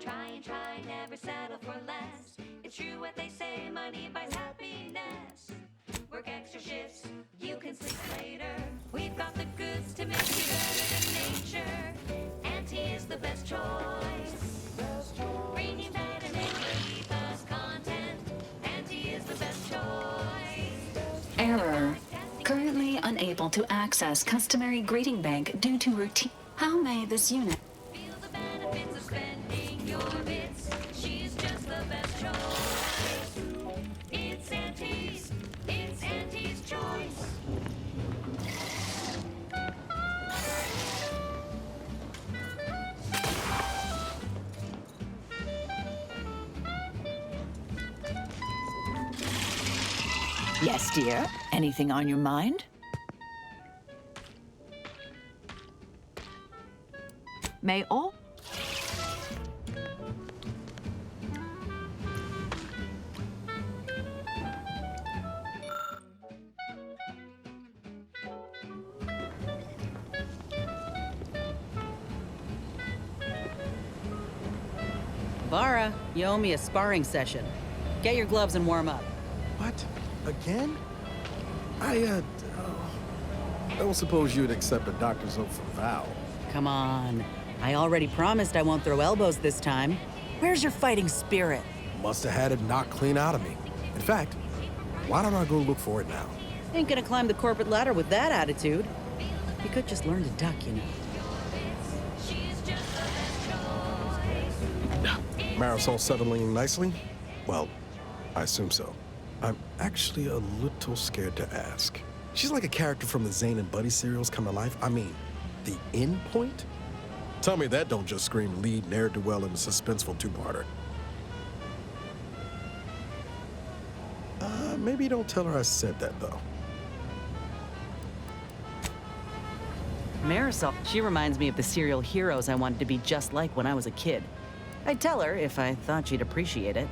Try and try, never settle for less. It's true what they say, money buys happiness. Work extra shifts, you can sleep later. We've got the goods to make you better than nature. Auntie is the best choice. Bringing vitamin E plus content. Auntie is the best choice. Error. Currently unable to access customary greeting bank due to routine. How may this unit... Feel the benefits of spending your bits. She's just the best choice. It's Auntie's choice. Yes, dear. Anything on your mind? May all... Vara, you owe me a sparring session. Get your gloves and warm up. What? Again? I don't suppose you'd accept a doctor's oath for Val. Come on. I already promised I won't throw elbows this time. Where's your fighting spirit? Must have had it knocked clean out of me. In fact, why don't I go look for it now? Ain't gonna climb the corporate ladder with that attitude. You could just learn to duck, you know. Marisol settling nicely? Well, I assume so. I'm actually a little scared to ask. She's like a character from the Zane and Buddy serials come to life. I mean, the end point? Tell me that don't just scream lead ne'er-do-well in a suspenseful two-parter. Maybe don't tell her I said that, though. Marisol, she reminds me of the serial heroes I wanted to be just like when I was a kid. I'd tell her if I thought she'd appreciate it.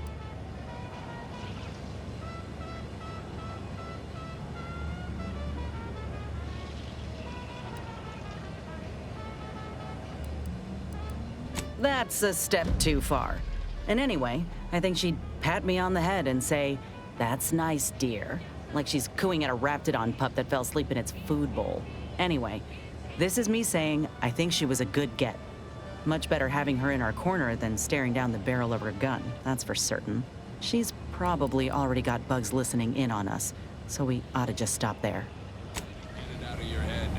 That's a step too far. And anyway, I think she'd pat me on the head and say, "That's nice, dear," like she's cooing at a Raptidon pup that fell asleep in its food bowl. Anyway, this is me saying I think she was a good get. Much better having her in our corner than staring down the barrel of her gun, that's for certain. She's probably already got bugs listening in on us, so we ought to just stop there. Get it out of your head.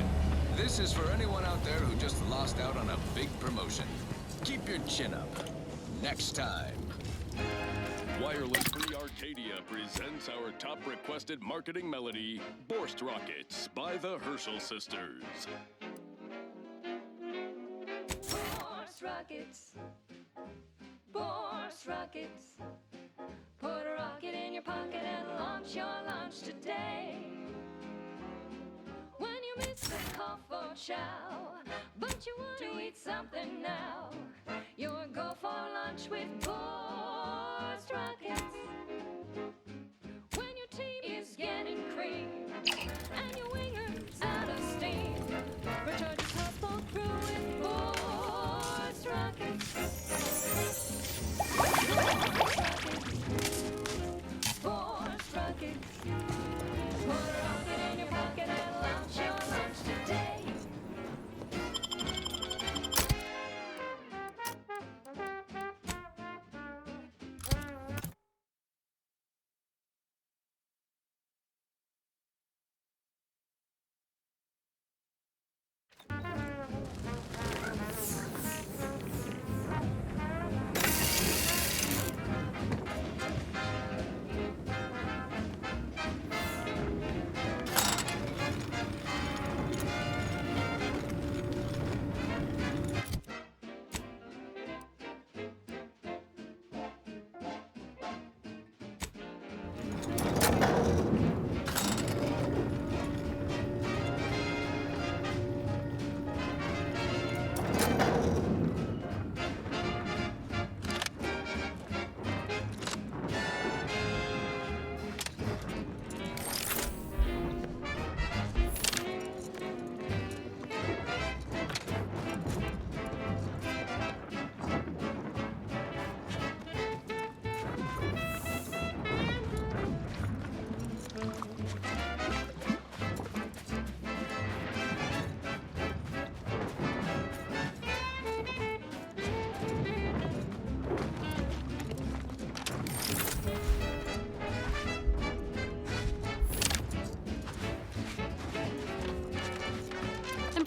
This is for anyone out there who just lost out on a big promotion. Keep your chin up. Next time. Wireless Free Arcadia presents our top requested marketing melody, Borst Rockets by the Herschel Sisters. Borst rockets. Borst rockets. Put a rocket in your pocket and launch your lunch today. When you miss the call for chow, but you want to eat something now, you'll go for lunch with Borst rockets. When your team is getting cream and your winger's out of steam, recharge your softball crew with Borst rockets. Borst rockets. Put a rocket in your pocket and launch your lunch today.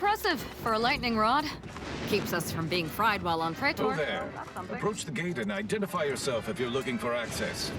impressive for a lightning rod. Keeps us from being fried while on Praetor. Oh there. Approach the gate and identify yourself if you're looking for access.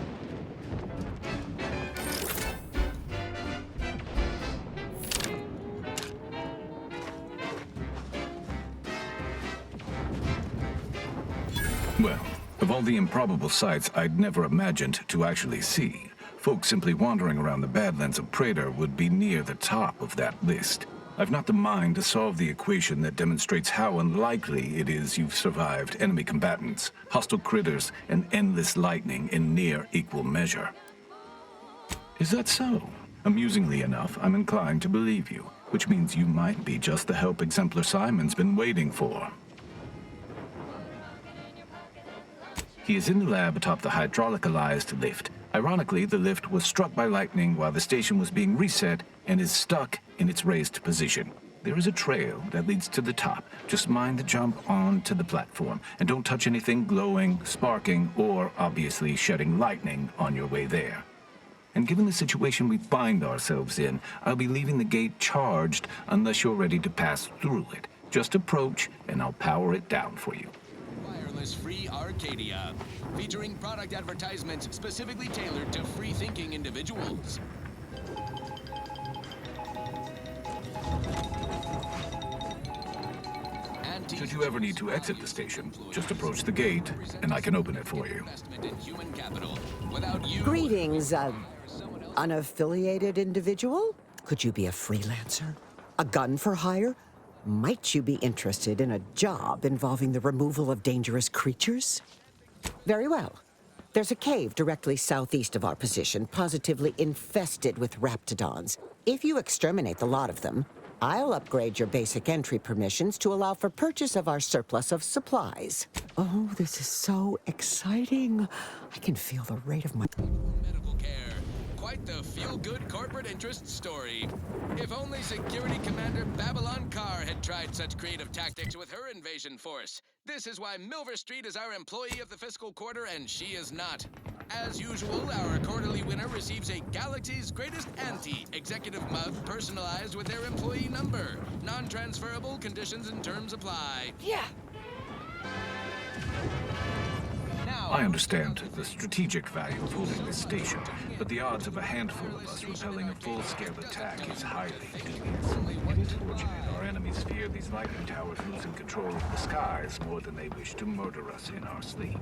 Well, of all the improbable sights I'd never imagined to actually see, folks simply wandering around the Badlands of Praetor would be near the top of that list. I've not the mind to solve the equation that demonstrates how unlikely it is you've survived enemy combatants, hostile critters, and endless lightning in near equal measure. Is that so? Amusingly enough, I'm inclined to believe you, which means you might be just the help Exemplar Simon's been waiting for. He is in the lab atop the hydraulicalized lift. Ironically, the lift was struck by lightning while the station was being reset and is stuck in its raised position. There is a trail that leads to the top. Just mind the jump onto the platform, and don't touch anything glowing, sparking, or obviously shedding lightning on your way there. And given the situation we find ourselves in, I'll be leaving the gate charged unless you're ready to pass through it. Just approach, and I'll power it down for you. Free Arcadia, featuring product advertisements specifically tailored to free-thinking individuals. Should you ever need to exit the station, just approach the gate, and I can open it for you. Greetings, unaffiliated individual? Could you be a freelancer? A gun for hire? Might you be interested in a job involving the removal of dangerous creatures? Very well. There's a cave directly southeast of our position, positively infested with raptidons. If you exterminate the lot of them, I'll upgrade your basic entry permissions to allow for purchase of our surplus of supplies. Oh, this is so exciting. I can feel the rate of my... Medical care. Quite the feel-good corporate interest story. If only Security Commander Babylon Carr had tried such creative tactics with her invasion force. This is why Milver Street is our employee of the fiscal quarter and she is not. As usual, our quarterly winner receives a Galaxy's Greatest Auntie executive mug personalized with their employee number. Non-transferable conditions and terms apply. Yeah. I understand the strategic value of holding this station, but the odds of a handful of us repelling a full-scale attack is highly dubious. It is fortunate our enemies fear these lightning towers losing control of the skies more than they wish to murder us in our sleep.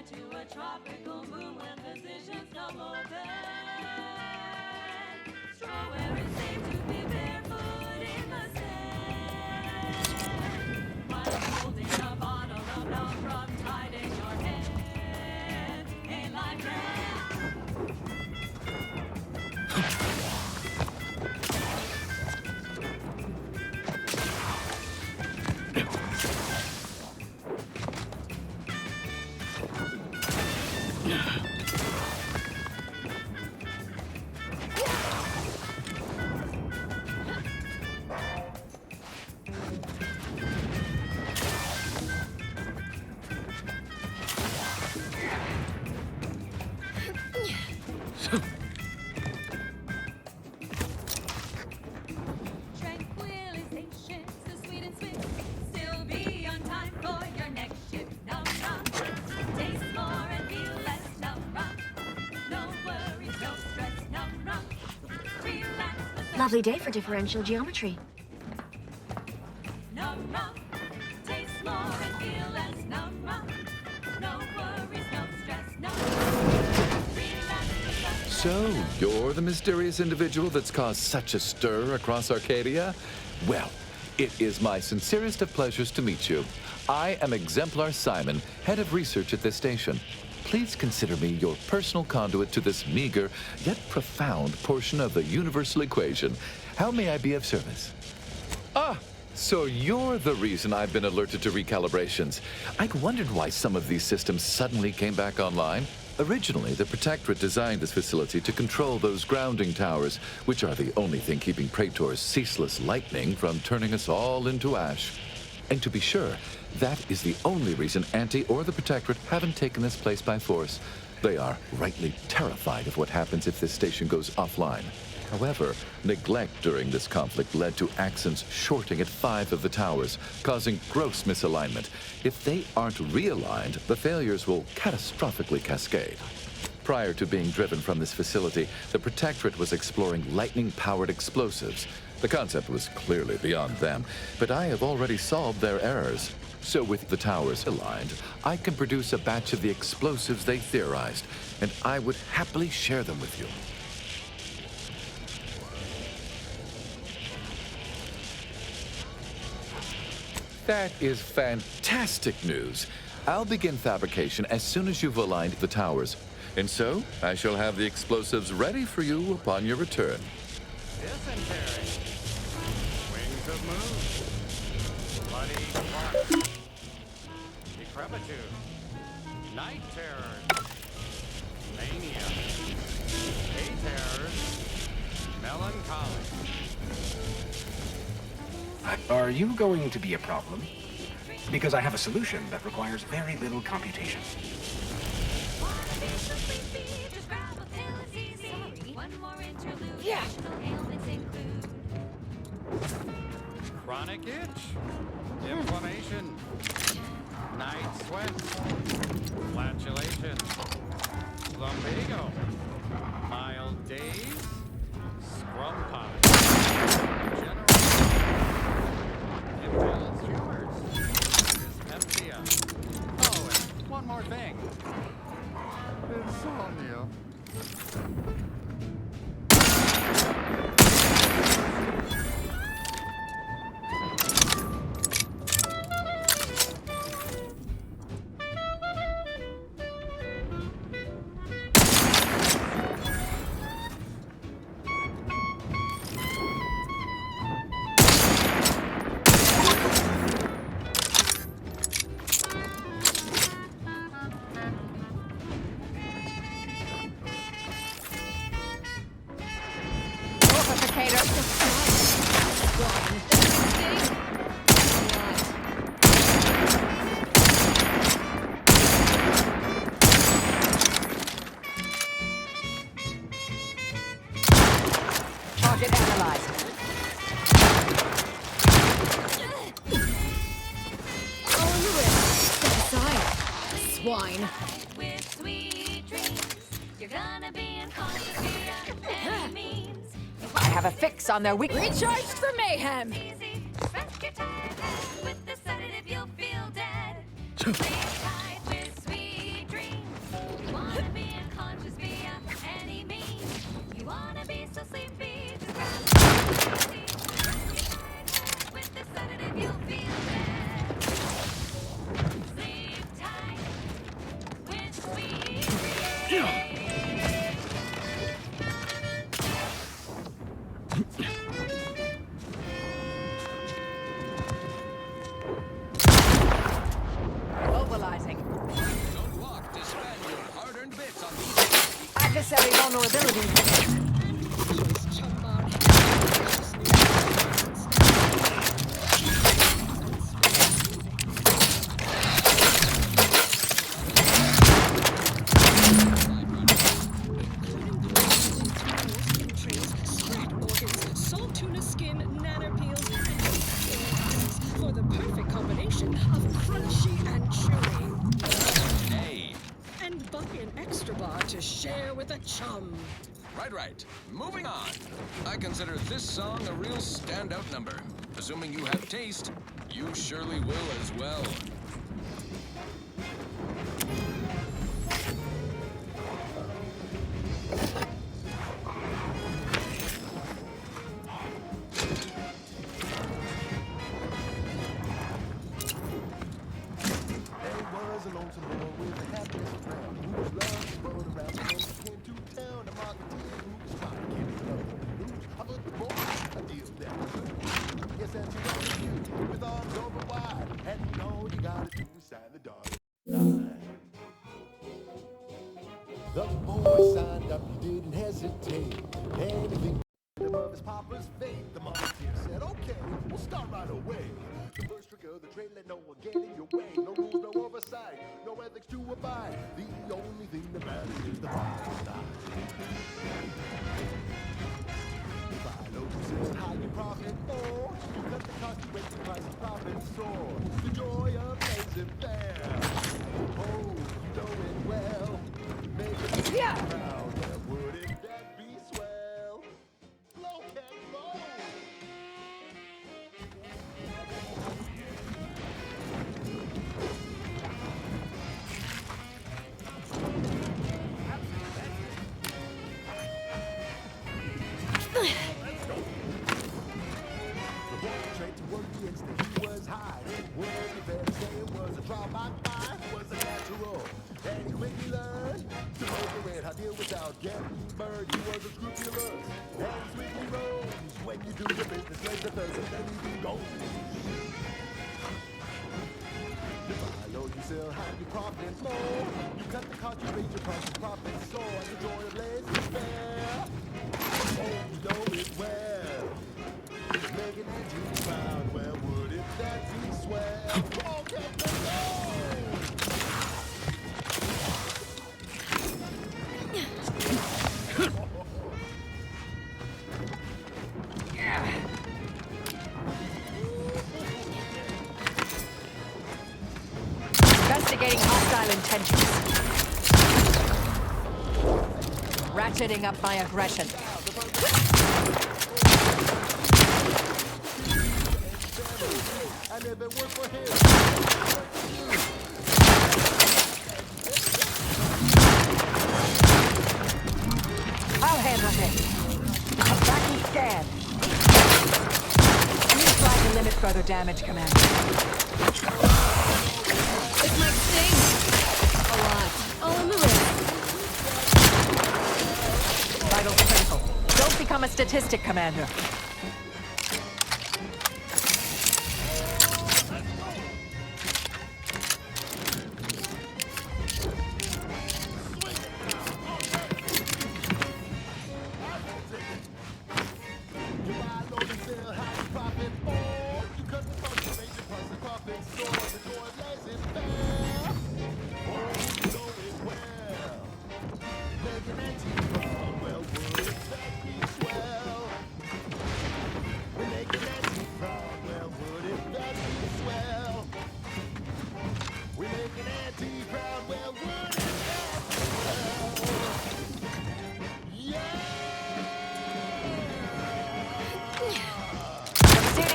To a tropical moon when physicians know more than where it's safe to be barefoot in the sand while holding a bottle of milk rum tied in your head. Ain't like Lovely day for differential geometry. Num rum, taste more and feel less. Num rum, no worries, no stress, no relax. So, you're the mysterious individual that's caused such a stir across Arcadia? Well, it is my sincerest of pleasures to meet you. I am Exemplar Simon, head of research at this station. Please consider me your personal conduit to this meager yet profound portion of the universal equation. How may I be of service? Ah, so you're the reason I've been alerted to recalibrations. I'd wondered why some of these systems suddenly came back online. Originally, the Protectorate designed this facility to control those grounding towers, which are the only thing keeping Praetor's ceaseless lightning from turning us all into ash. And to be sure, that is the only reason Anti or the Protectorate haven't taken this place by force. They are rightly terrified of what happens if this station goes offline. However, neglect during this conflict led to Axons shorting at 5 of the towers, causing gross misalignment. If they aren't realigned, the failures will catastrophically cascade. Prior to being driven from this facility, the Protectorate was exploring lightning-powered explosives. The concept was clearly beyond them, but I have already solved their errors. So with the towers aligned, I can produce a batch of the explosives they theorized, and I would happily share them with you. That is fantastic news. I'll begin fabrication as soon as you've aligned the towers. And so, I shall have the explosives ready for you upon your return. Dysentery. Wings of moon. Bloody clock. Decrepitude. Night terrors. Mania. Day terrors. Melancholy. Are you going to be a problem? Because I have a solution that requires very little computation. Yeah. Chronic itch. Inflammation. Night sweat. Flatulation. Lumbago. Mild days. Scrum pop. General. Imbalance tumors. Dyspepsia. Oh, and one more thing. Insomnia. Target analyzed. Swine. With sweet dreams, you're gonna be unconscious via any means. I have a fix on their weak. Recharged for mayhem. Easy, rest your tired head. With the sedative, you'll feel dead. Sleep tight with sweet dreams. You wanna be unconscious via any means. You wanna be so sleepy, just grab it easy. Rest your tired head. With the sedative, you'll feel dead. Sleep tight with sweet dreams. Mobilizing. Don't walk to spend your hard-earned bits on these. Adversary vulnerability. Salt tuna skin, nanopeels, and for the perfect combination of crunchy and chewy. Hey. And buy an extra bar to share with a chum. Right. Moving on. I consider this song a real standout number. Assuming you have taste, you surely will as well. The boy signed up, he didn't hesitate. Anything above his papa's fate. The musketeer said, okay, we'll start right away. The first trick of the trade, let no one get in your way. No rules, no oversight, no ethics to abide. The only thing that matters is the bottom line. Buy low, sell high, you profit more. You cut the cost, you raise the price, and profit soar. The joy of blazing fair. Oh, you know it well. Make it proud, yeah, wouldn't that be swell? Low cat low. The boy tried to work the instant he was high. It wasn't fair to say it was a trial by fire. It was a natural. And he quickly learned to make a red hot deal without getting burned. He was unscrupulous and sweetly rose. When you do the business, let the Thursday, then you do gold. You buy low, you sell high, you profit more. You cut the cost, you raise your price, you profit soar. And the joy of lays is fair. Oh, you know it well. Making Angie proud, well, wouldn't that be swell? Oh, Captain, no! Investigating hostile intentions. Ratcheting up my aggression. And if it weren't for him, I'll handle this. I'm back and scan. Please try to limit further damage, Commander. It might sting. A lot. All in the ring. Vital critical. Don't become a statistic, Commander.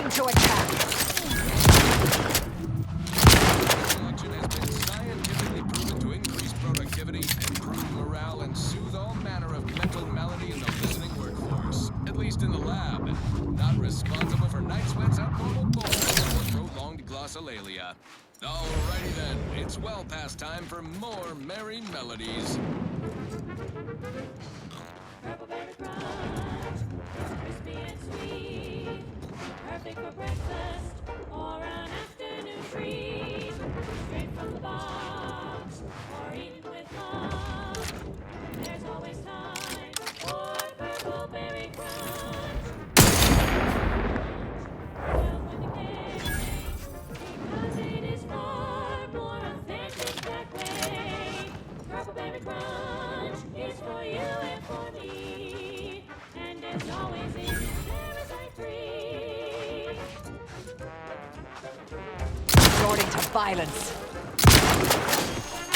To attack. Selection has been scientifically proven to increase productivity, improve morale, and soothe all manner of mental malady in the listening workforce. At least in the lab. Not responsible for night sweats, abnormal bones, or prolonged glossolalia. Alrighty then, it's well past time for more merry melodies. Purple berry crunch, crispy and sweet. Perfect for breakfast or an afternoon treat. Straight from the box or eaten with love. There's always time for purple berry crunch. Filled with decay, because it is far more authentic that way. Purple berry crunch is for you and for me. And as always, it is parasite-free. Resorting to violence.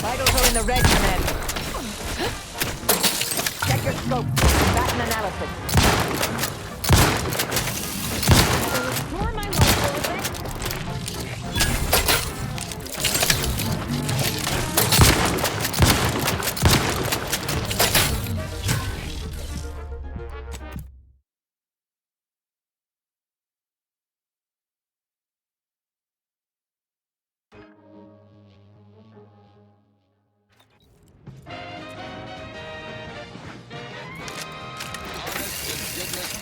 Vitals are in the red, Commander. Check your scope. Combat and analysis. Restore my rifle, is it?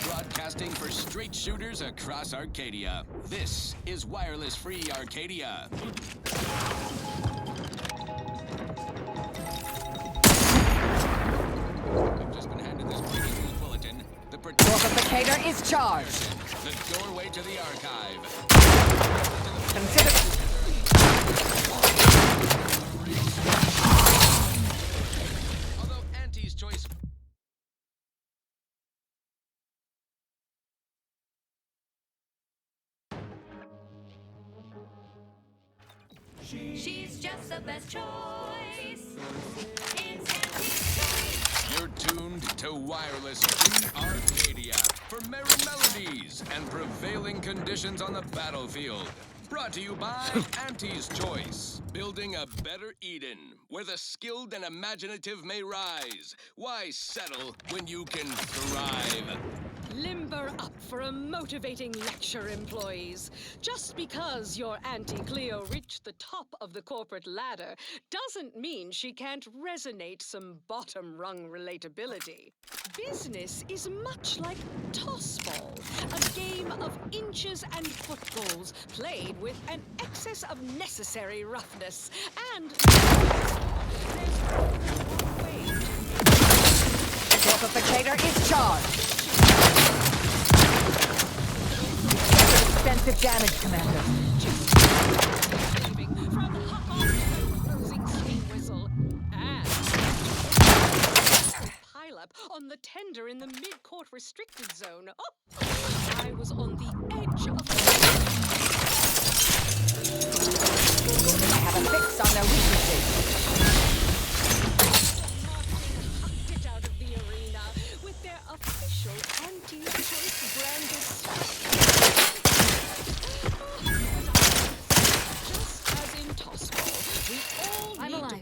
Broadcasting for straight shooters across Arcadia. This is Wireless Free Arcadia. I've just been handed this breaking news bulletin. The Fortificator is charged. The doorway to the archive. Consider... Although Auntie's choice... She's just the best choice. It's Auntie's choice. You're tuned to Wireless Free Arcadia for merry melodies and prevailing conditions on the battlefield. Brought to you by Auntie's Choice. Building a better Eden, where the skilled and imaginative may rise. Why settle when you can thrive? Limber up for a motivating lecture, employees. Just because your Auntie Cleo reached the top of the corporate ladder doesn't mean she can't resonate some bottom-rung relatability. Business is much like toss-ball, a game of inches and footballs played with an excess of necessary roughness. And Fortificator is charged. Extensive damage, Commander. From the closing steam whistle and pile-up on the tender in the mid-court restricted zone. Oh, I was on the edge of I have a fix on their weaknesses. Hucked it out of the arena with their official anti-choice branded stuff.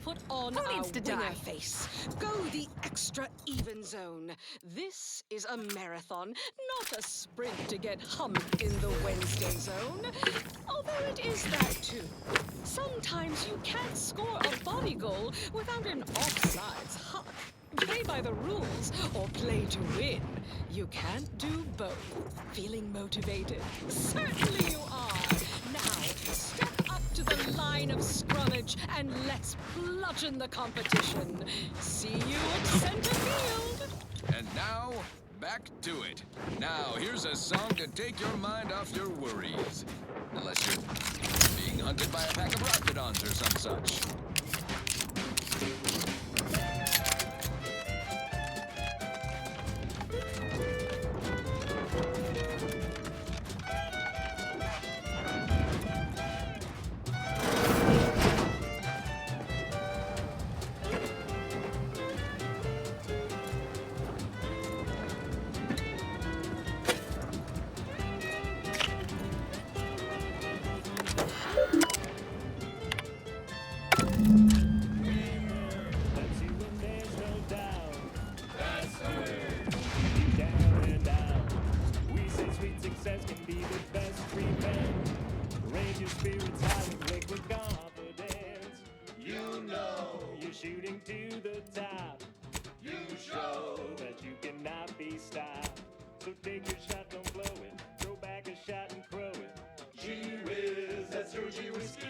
Put on our winner face. Go the extra even zone. This is a marathon, not a sprint to get humped in the Wednesday zone. Although it is that too. Sometimes you can't score a body goal without an offsides huck. Play by the rules or play to win. You can't do both. Feeling motivated? Certainly you are. Now, step up to the line of scrummage and let's bludgeon the competition. See you at center field. And now, back to it. Now, here's a song to take your mind off your worries. Unless you're being hunted by a pack of raptidons or some such. Shooting to the top, you show that you cannot be stopped. So take your shot, don't blow it. Throw back a shot and crow it. Gee whiz, that's your G whiskey.